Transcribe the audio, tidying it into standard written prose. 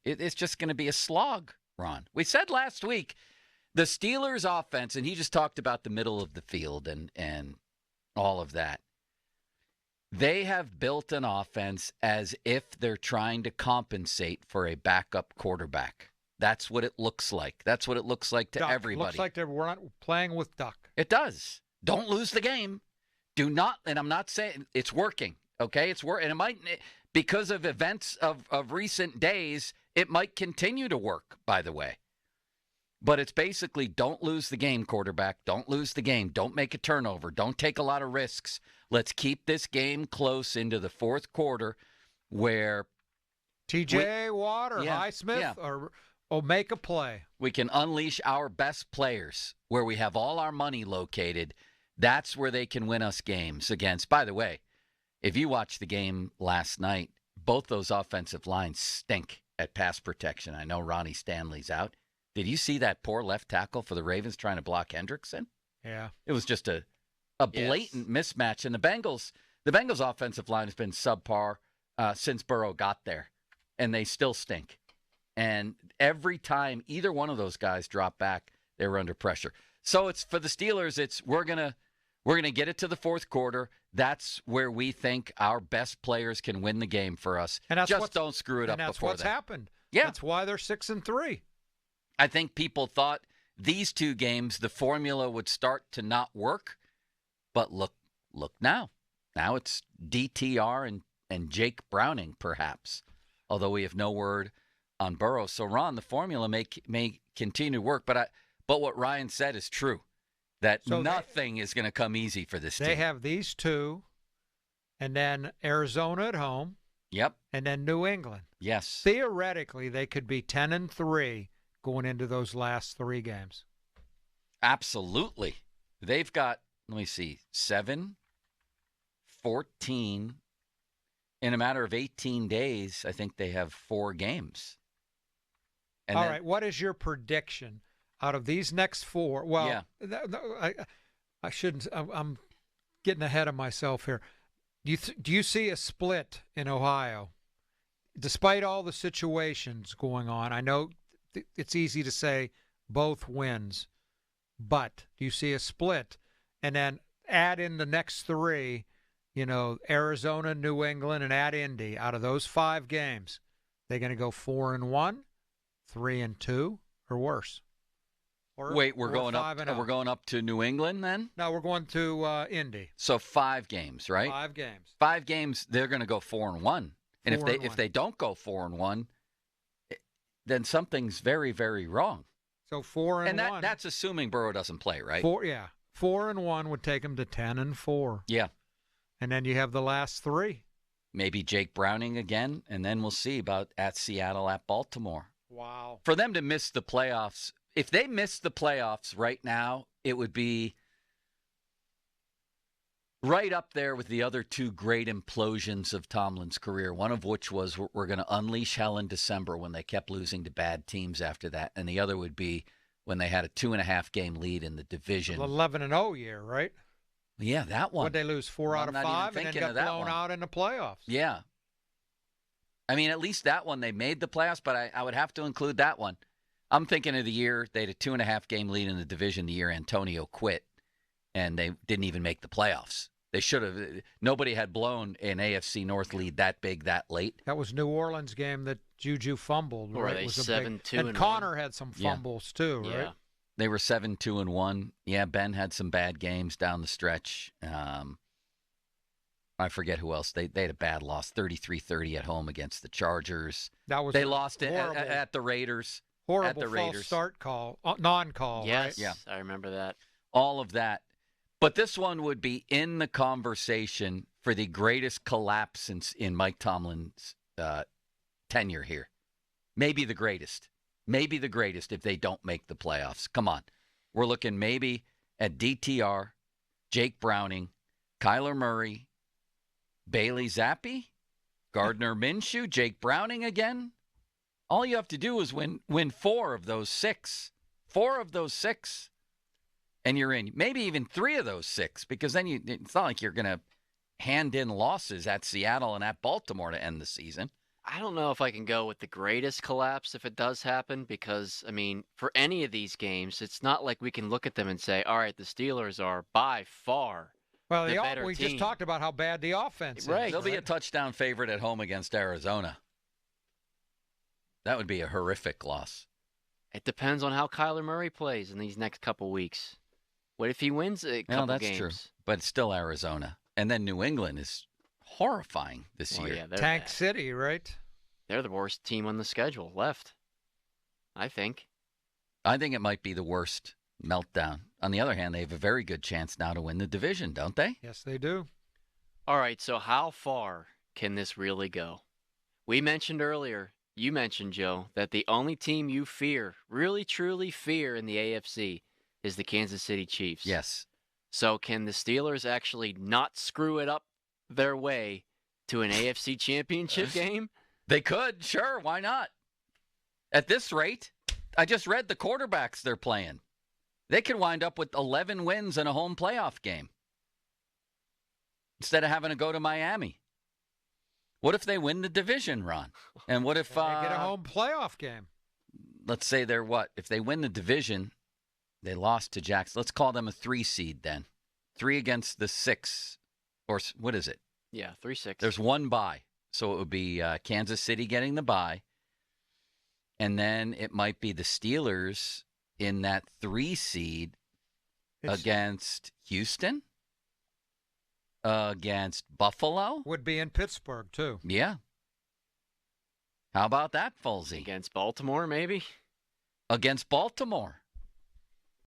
It's just going to be a slog, Ron. We said last week the Steelers' offense, and he just talked about the middle of the field and all of that. They have built an offense as if they're trying to compensate for a backup quarterback. That's what it looks like. That's what it looks like to everybody. Looks like we're not playing with duck. It does. Don't lose the game. Do not, and I'm not saying it's working, okay? It's working. And it might, because of events of recent days, it might continue to work, by the way. But it's basically don't lose the game, quarterback. Don't lose the game. Don't make a turnover. Don't take a lot of risks. Let's keep this game close into the fourth quarter where TJ Watt or Highsmith or make a play. We can unleash our best players where we have all our money located. That's where they can win us games against. By the way, if you watched the game last night, both those offensive lines stink at pass protection. I know Ronnie Stanley's out. Did you see that poor left tackle for the Ravens trying to block Hendrickson? Yeah. It was just a blatant mismatch. And the Bengals offensive line has been subpar since Burrow got there, and they still stink. And every time either one of those guys dropped back, they were under pressure. So it's for the Steelers, it's we're gonna get it to the fourth quarter. That's where we think our best players can win the game for us. And just don't screw it up before that. And that's what's happened. Yeah. That's why they're 6-3. I think people thought these two games, the formula would start to not work. But look now. Now it's DTR and Jake Browning, perhaps, although we have no word on Burrow. So, Ron, the formula may continue to work. But what Ryan said is true, that nothing is going to come easy for this team. They have these two, and then Arizona at home. Yep. And then New England. Yes. Theoretically, they could be 10-3 going into those last three games. Absolutely. They've got, let me see, 7, 14. In a matter of 18 days, I think they have 4 games. And all right, what is your prediction out of these next 4? Well, I shouldn't. I'm getting ahead of myself here. Do you see a split in Ohio, despite all the situations going on? I know it's easy to say both wins, but do you see a split? And then add in the next 3, Arizona, New England, and at Indy. Out of those 5 games, they're going to go 4-1, 3-2, or worse. Wait, we're going up to New England then? No, we're going to Indy. So 5 games, right? 5 games. 5 games. They're going to go 4-1, and if they don't go 4-1, then something's very, very wrong. So 4-1, and that's assuming Burrow doesn't play, right? 4-1 would take them to 10-4. Yeah. And then you have the last 3. Maybe Jake Browning again, and then we'll see about at Seattle, at Baltimore. Wow. For them to miss the playoffs, if they missed the playoffs right now, it would be right up there with the other 2 great implosions of Tomlin's career, one of which was we're going to unleash hell in December when they kept losing to bad teams after that, and the other would be when they had a 2.5-game lead in the division. 11-0 year, right? Yeah, that one. Would they lose 4 out of 5 and then get blown out in the playoffs? Yeah. I mean, at least that one, they made the playoffs, but I would have to include that one. I'm thinking of the year they had a 2.5-game lead in the division the year Antonio quit, and they didn't even make the playoffs. They should have. Nobody had blown an AFC North lead that big that late. That was New Orleans game that Juju fumbled. Or right? they It was 7-2 and Connor had some fumbles too, right? Yeah. They were 7-2-1. Yeah, Ben had some bad games down the stretch. I forget who else. They had a bad loss, 33-30 at home against the Chargers. They lost it at the Raiders. Horrible false start call, non-call. Yes, right? Yeah. I remember that. All of that. But this one would be in the conversation for the greatest collapse in Mike Tomlin's tenure here. Maybe the greatest. Maybe the greatest if they don't make the playoffs. Come on. We're looking maybe at DTR, Jake Browning, Kyler Murray, Bailey Zappi, Gardner Minshew, Jake Browning again. All you have to do is win 4 of those 6. 4 of those 6, and you're in. Maybe even 3 of those 6, because then it's not like you're going to hand in losses at Seattle and at Baltimore to end the season. I don't know if I can go with the greatest collapse if it does happen because, I mean, for any of these games, it's not like we can look at them and say, all right, the Steelers are by far Well, the better we just team. talked about how bad the offense Right. is. They'll be a touchdown favorite at home against Arizona. That would be a horrific loss. It depends on how Kyler Murray plays in these next couple weeks. What if he wins a couple that's games? true, but it's still Arizona. And then New England is horrifying this year. Yeah, they're Tank bad. City, right? They're the worst team on the schedule left, I think. I think it might be the worst meltdown. On the other hand, they have a very good chance now to win the division, don't they? Yes, they do. All right, so how far can this really go? We mentioned earlier, you mentioned, Joe, that the only team you fear, really truly fear in the AFC is the Kansas City Chiefs. Yes. So can the Steelers actually not screw it up their way to an AFC championship game? They could, sure, why not? At this rate, I just read the quarterbacks they're playing. They could wind up with 11 wins and a home playoff game instead of having to go to Miami. What if they win the division, Ron? And what if They get a home playoff game? Let's say they're what? If they win the division, they lost to Jackson. Let's call them a 3 seed then. 3 against the 6. Or what is it? Yeah, 3-6. There's one bye. So it would be Kansas City getting the bye. And then it might be the Steelers in that 3 seed against Houston, against Buffalo. Would be in Pittsburgh, too. Yeah. How about that, Fulsey? Against Baltimore, maybe? Against Baltimore.